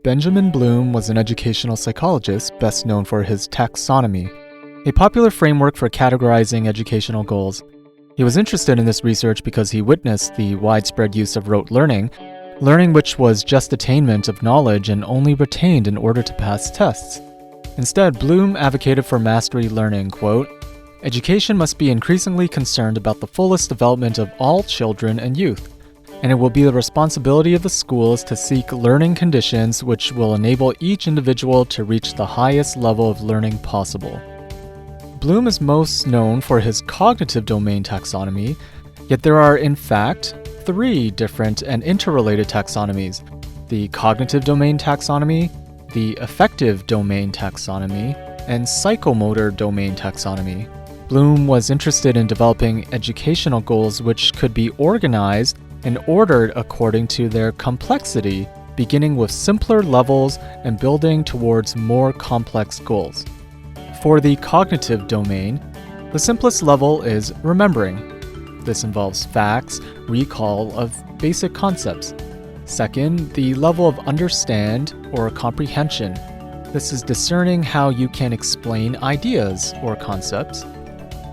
Benjamin Bloom was an educational psychologist best known for his taxonomy, a popular framework for categorizing educational goals. He was interested in this research because he witnessed the widespread use of rote learning which was just attainment of knowledge and only retained in order to pass tests. Instead, Bloom advocated for mastery learning, quote, "Education must be increasingly concerned about the fullest development of all children and youth, and it will be the responsibility of the schools to seek learning conditions which will enable each individual to reach the highest level of learning possible." Bloom is most known for his cognitive domain taxonomy, yet there are, in fact, 3 different and interrelated taxonomies: the cognitive domain taxonomy, the affective domain taxonomy, and psychomotor domain taxonomy. Bloom was interested in developing educational goals which could be organized and ordered according to their complexity, beginning with simpler levels and building towards more complex goals. For the cognitive domain, the simplest level is remembering. This involves facts, recall of basic concepts. Second, the level of understand or comprehension. This is discerning how you can explain ideas or concepts.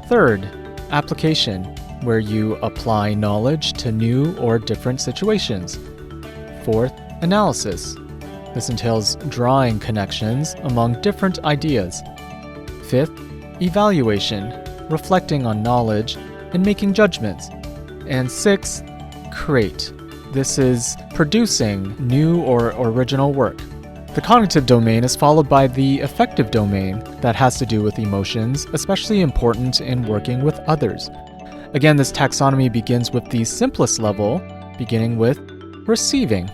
Third, application, where you apply knowledge to new or different situations. Fourth, analysis. This entails drawing connections among different ideas. Fifth, evaluation, reflecting on knowledge and making judgments. And sixth, create. This is producing new or original work. The cognitive domain is followed by the affective domain that has to do with emotions, especially important in working with others. Again, this taxonomy begins with the simplest level, beginning with receiving.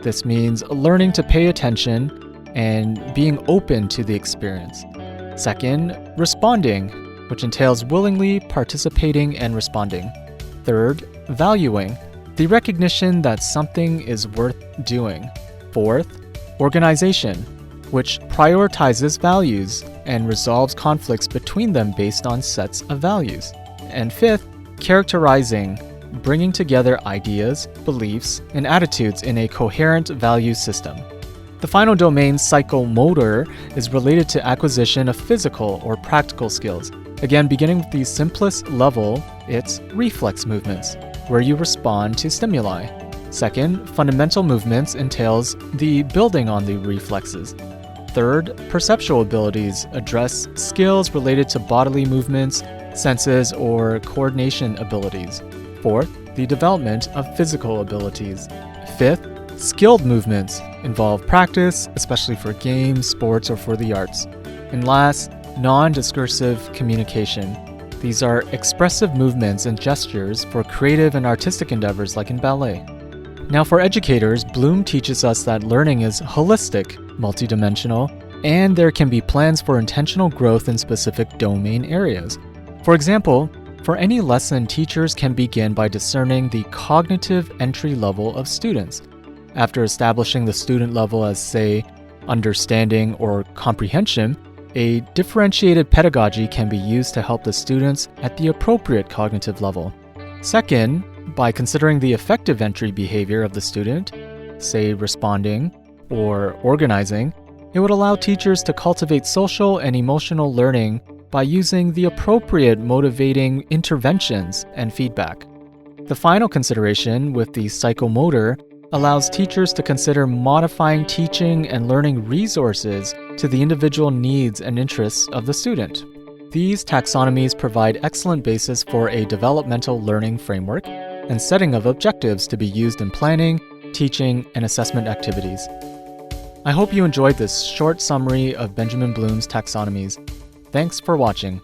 This means learning to pay attention and being open to the experience. Second, responding, which entails willingly participating and responding. Third, valuing, the recognition that something is worth doing. Fourth, organization, which prioritizes values and resolves conflicts between them based on sets of values. And fifth, characterizing, bringing together ideas, beliefs, and attitudes in a coherent value system. The final domain, psychomotor, is related to acquisition of physical or practical skills. Again, beginning with the simplest level, it's reflex movements, where you respond to stimuli. Second, fundamental movements entails the building on the reflexes. Third, perceptual abilities address skills related to bodily movements, senses, or coordination abilities. Fourth, the development of physical abilities. Fifth, skilled movements involve practice, especially for games, sports, or for the arts. And last, non-discursive communication. These are expressive movements and gestures for creative and artistic endeavors like in ballet. Now for educators, Bloom teaches us that learning is holistic, multidimensional, and there can be plans for intentional growth in specific domain areas. For example, for any lesson, teachers can begin by discerning the cognitive entry level of students. After establishing the student level as, say, understanding or comprehension, a differentiated pedagogy can be used to help the students at the appropriate cognitive level. Second, by considering the effective entry behavior of the student, say responding or organizing, it would allow teachers to cultivate social and emotional learning by using the appropriate motivating interventions and feedback. The final consideration with the psychomotor allows teachers to consider modifying teaching and learning resources to the individual needs and interests of the student. These taxonomies provide excellent basis for a developmental learning framework and setting of objectives to be used in planning, teaching, and assessment activities. I hope you enjoyed this short summary of Benjamin Bloom's taxonomies. Thanks for watching.